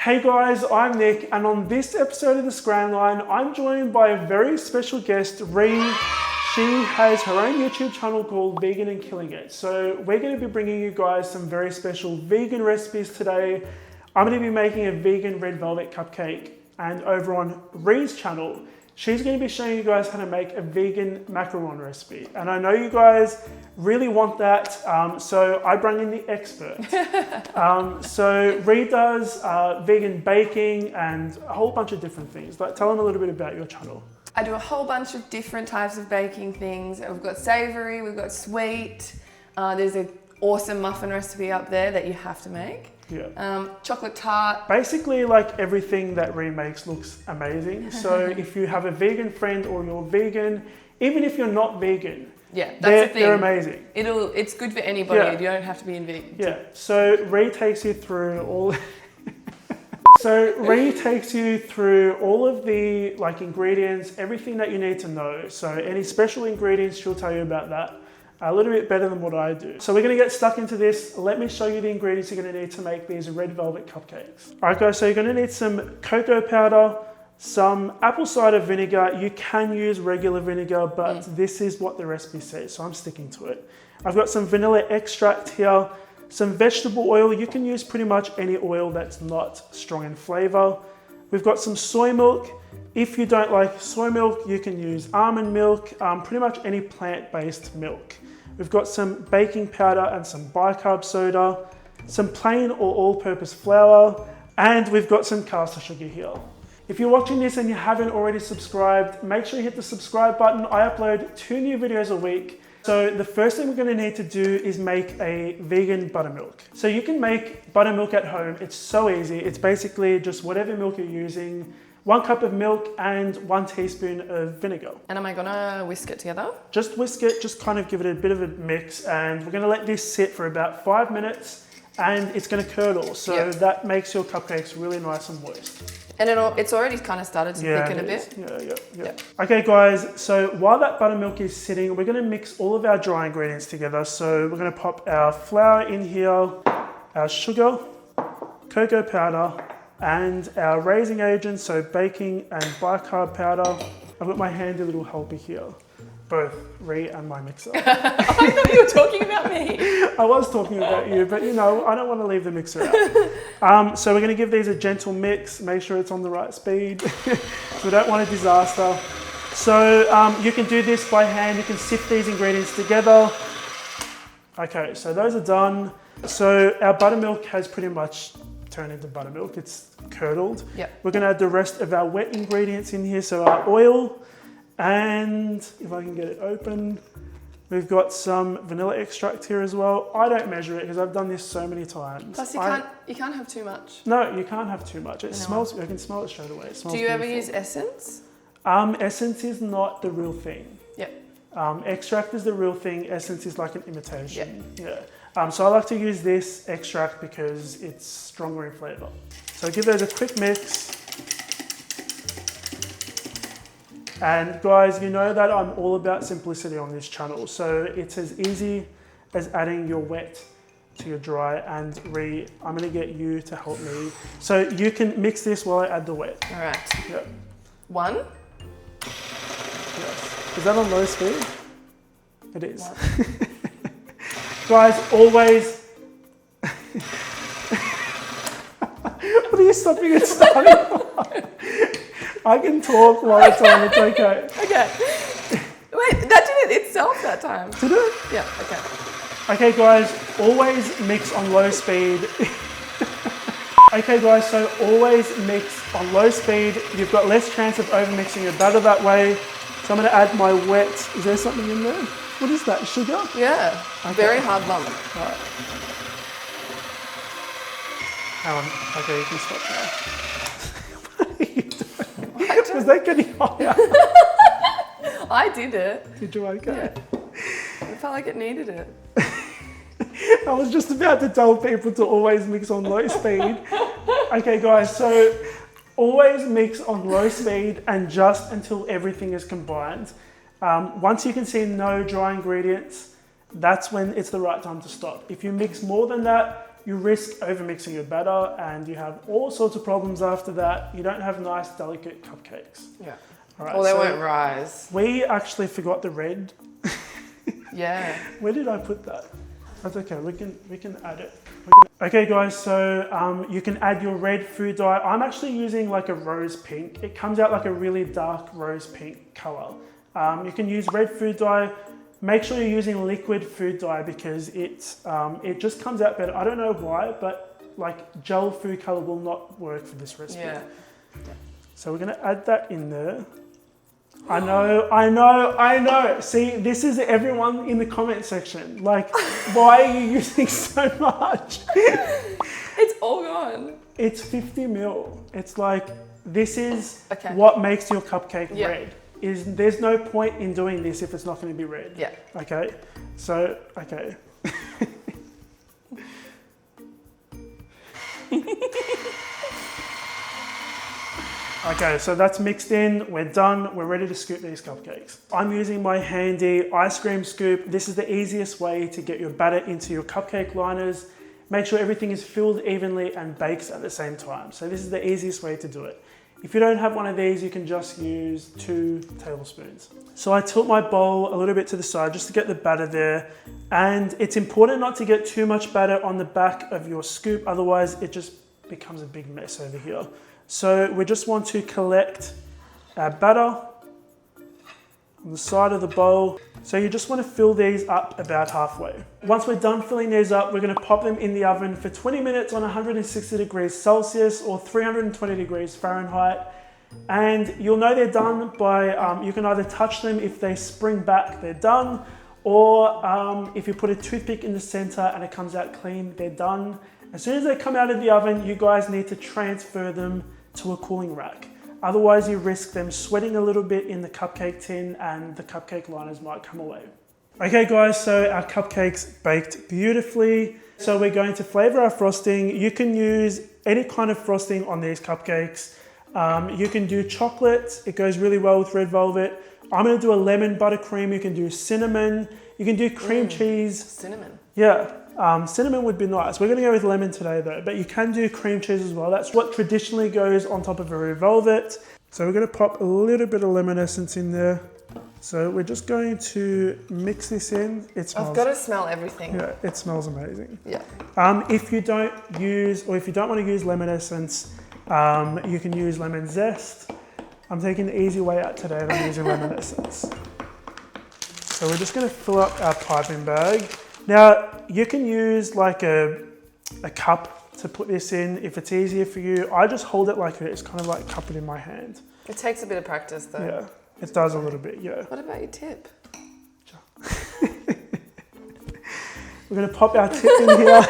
Hey guys, I'm Nick, and on this episode of the Scran Line, I'm joined by a very special guest, Ree. She has her own YouTube channel called Vegan and Killing It. So we're going to be bringing you guys some very special vegan recipes today. I'm going to be making a vegan red velvet cupcake, and over on Ree's channel, she's going to be showing you guys how to make a vegan macaron recipe. And I know you guys really want that, so I bring in the expert. So Ree does vegan baking and a whole bunch of different things. Like, tell them a little bit about your channel. I do a whole bunch of different types of baking things. We've got savory, we've got sweet. There's an awesome muffin recipe up there that you have to make. Yeah. Chocolate tart. Basically, like, everything that Ree makes looks amazing. So if you have a vegan friend or you're vegan, even if you're not vegan, yeah, that's the thing. They're amazing. It's good for anybody. Yeah. You don't have to be in vegan. Yeah. So Ree takes you through all. So Ree takes you through all of the ingredients, everything that you need to know. So any special ingredients, she'll tell you about that a little bit better than what I do. So we're gonna get stuck into this. Let me show you the ingredients you're gonna need to make these red velvet cupcakes. All right guys, so you're gonna need some cocoa powder, some apple cider vinegar. You can use regular vinegar, but this is what the recipe says, so I'm sticking to it. I've got some vanilla extract here, some vegetable oil. You can use pretty much any oil that's not strong in flavor. We've got some soy milk. If you don't like soy milk, you can use almond milk, pretty much any plant-based milk. We've got some baking powder and some bicarb soda, some plain or all-purpose flour, and we've got some caster sugar here. If you're watching this and you haven't already subscribed, make sure you hit the subscribe button. I upload 2 new videos a week. So the first thing we're going to need to do is make a vegan buttermilk. So you can make buttermilk at home. It's so easy. It's basically just whatever milk you're using, 1 cup of milk and 1 teaspoon of vinegar. And am I gonna whisk it together? Just whisk it, just kind of give it a bit of a mix, and we're gonna let this sit for about 5 minutes, and it's gonna curdle. So that makes your cupcakes really nice and moist. And it's already kind of started to thicken a bit. Yeah. Okay guys, so while that buttermilk is sitting, we're gonna mix all of our dry ingredients together. So we're gonna pop our flour in here, our sugar, cocoa powder, and our raising agents, so baking and bicarb powder. I've got my handy little helper here, both Ree and my mixer. I thought you were talking about me. I was talking about you, but you know, I don't want to leave the mixer out. So we're going to give these a gentle mix, make sure it's on the right speed. So we don't want a disaster. So you can do this by hand, you can sift these ingredients together. Okay, so those are done. So our buttermilk has pretty much turned into buttermilk, it's curdled. We're going to add the rest of our wet ingredients in here, so our oil, and if I can get it open, we've got some vanilla extract here as well. I don't measure it because I've done this so many times. Plus you can't have too much. No, you can't have too much. It smells, I can smell it straight away. It smells Do you beautiful. ever use essence? Essence is not the real thing. Yep. Extract is the real thing, essence is like an imitation. Yeah. So I like to use this extract because it's stronger in flavor. So give those a quick mix. And guys, you know that I'm all about simplicity on this channel. So it's as easy as adding your wet to your dry. And Ree, I'm gonna get you to help me. So you can mix this while I add the wet. All right. Yeah. 1. Yes. Is that on low speed? It is. Guys, always. What are you stopping and starting? I can talk while it's on, it's okay. Okay. Wait, that did it itself that time. Did it? Yeah, okay. Okay guys, always mix on low speed. Okay guys, so always mix on low speed. You've got less chance of overmixing your batter that way. So I'm gonna add my wet. Is there something in there? What is that, sugar? Yeah, okay. Very hard lump. All right. Hang on, okay, you can stop now. What are you doing? Was that getting higher? I did it. Did you? Okay. Yeah. I felt like it needed it. I was just about to tell people to always mix on low speed. Okay guys, so always mix on low speed and just until everything is combined. Once you can see no dry ingredients, that's when it's the right time to stop. If you mix more than that, you risk overmixing your batter and you have all sorts of problems after that. You don't have nice, delicate cupcakes. Yeah. All right, Or they won't rise. We actually forgot the red. Yeah. Where did I put that? That's okay, we can add it. Okay guys, so you can add your red food dye. I'm actually using like a rose pink. It comes out like a really dark rose pink color. You can use red food dye. Make sure you're using liquid food dye because it just comes out better. I don't know why, but like gel food color will not work for this recipe. Yeah. So we're gonna add that in there. I know. See, this is everyone in the comment section. Like, why are you using so much? It's all gone. It's 50 ml. It's like, this is what makes your cupcake red. There's no point in doing this if it's not going to be red. Yeah. Okay. So, okay. Okay, so that's mixed in, we're done, we're ready to scoop these cupcakes. I'm using my handy ice cream scoop. This is the easiest way to get your batter into your cupcake liners. Make sure everything is filled evenly and bakes at the same time. So this is the easiest way to do it. If you don't have one of these, you can just use 2 tablespoons. So I tilt my bowl a little bit to the side just to get the batter there. And it's important not to get too much batter on the back of your scoop, otherwise it just becomes a big mess over here. So we just want to collect our batter on the side of the bowl. So you just want to fill these up about halfway. Once we're done filling these up, we're going to pop them in the oven for 20 minutes on 160 degrees Celsius or 320 degrees Fahrenheit. And you'll know they're done by, you can either touch them. If they spring back, they're done. Or if you put a toothpick in the center and it comes out clean, they're done. As soon as they come out of the oven, you guys need to transfer them to a cooling rack. Otherwise, you risk them sweating a little bit in the cupcake tin and the cupcake liners might come away. Okay guys, so our cupcakes baked beautifully. So we're going to flavor our frosting. You can use any kind of frosting on these cupcakes. You can do chocolate. It goes really well with red velvet. I'm gonna do a lemon buttercream. You can do cinnamon. You can do cream cheese. Cinnamon. Yeah. Cinnamon would be nice. We're going to go with lemon today though, but you can do cream cheese as well. That's what traditionally goes on top of a red velvet. So we're going to pop a little bit of lemon essence in there. So we're just going to mix this in. It smells, I've got to smell everything. Yeah, it smells amazing. Yeah. If you don't use, or if you don't want to use lemon essence, you can use lemon zest. I'm taking the easy way out today and I'm using lemon essence. So we're just going to fill up our piping bag. Now, you can use like a cup to put this in if it's easier for you. I just hold it like this, kind of like cup it in my hand. It takes a bit of practice though. Yeah, it does a little bit, yeah. What about your tip? We're going to pop our tip in here.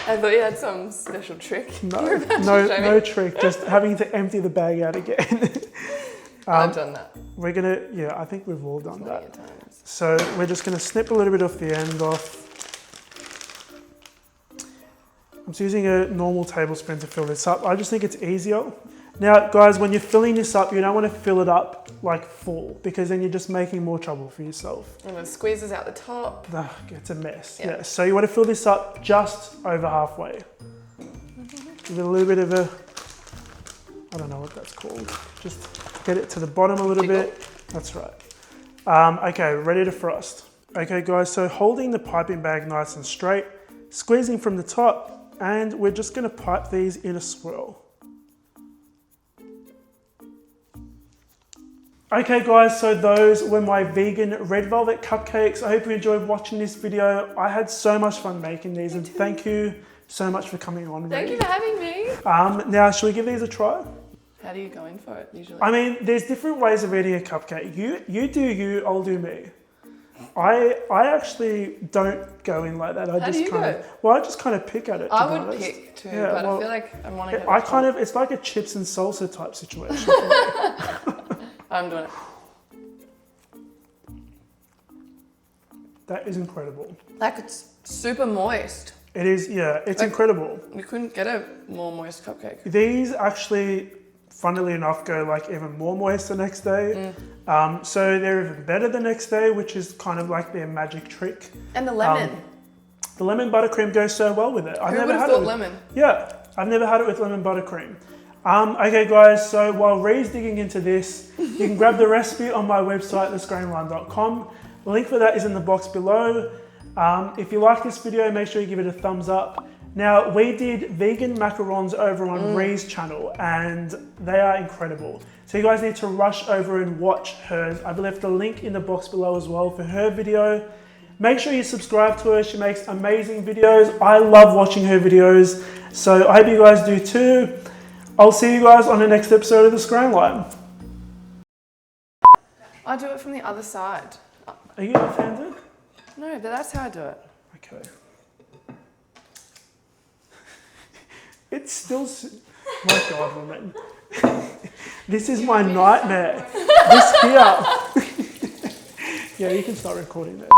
I thought you had some special trick. No trick, just having to empty the bag out again. I've done that. We're gonna, yeah, I think we've all done that. Times. So we're just gonna snip a little bit off the end off. I'm just using a normal tablespoon to fill this up. I just think it's easier. Now, guys, when you're filling this up, you don't want to fill it up like full because then you're just making more trouble for yourself. And it squeezes out the top. Ugh, it's a mess. Yeah. So you want to fill this up just over halfway. Give it a little bit of a, I don't know what that's called. Just get it to the bottom a little bit. That's right. Okay, ready to frost. Okay guys, so holding the piping bag nice and straight, squeezing from the top, and we're just gonna pipe these in a swirl. Okay guys, so those were my vegan red velvet cupcakes. I hope you enjoyed watching this video. I had so much fun making these and thank you so much for coming on. Thank you for having me. Now, should we give these a try? How do you go in for it usually? I mean, there's different ways of eating a cupcake. You do you, I'll do me. I actually don't go in like that. I just kind of pick at it. I would pick too, but I feel like I want to get it's like a chips and salsa type situation. I'm doing it. That is incredible. Like it's super moist. It is, yeah, it's like, incredible. You couldn't get a more moist cupcake. These actually, funnily enough, go like even more moist the next day. So they're even better the next day, which is kind of like their magic trick. And the lemon. The lemon buttercream goes so well with it. Who would have thought lemon? Yeah, I've never had it with lemon buttercream. Okay guys, so while Ree's digging into this, you can grab the recipe on my website, thescranline.com. The link for that is in the box below. If you like this video, make sure you give it a thumbs up. Now, we did vegan macarons over on Ree's channel and they are incredible. So you guys need to rush over and watch hers. I've left a link in the box below as well for her video. Make sure you subscribe to her. She makes amazing videos. I love watching her videos. So I hope you guys do too. I'll see you guys on the next episode of the Scran Line. I do it from the other side. Are you offended? No, but that's how I do it. Okay. It's still... My God, woman. This is my nightmare. This here. Yeah, you can start recording that.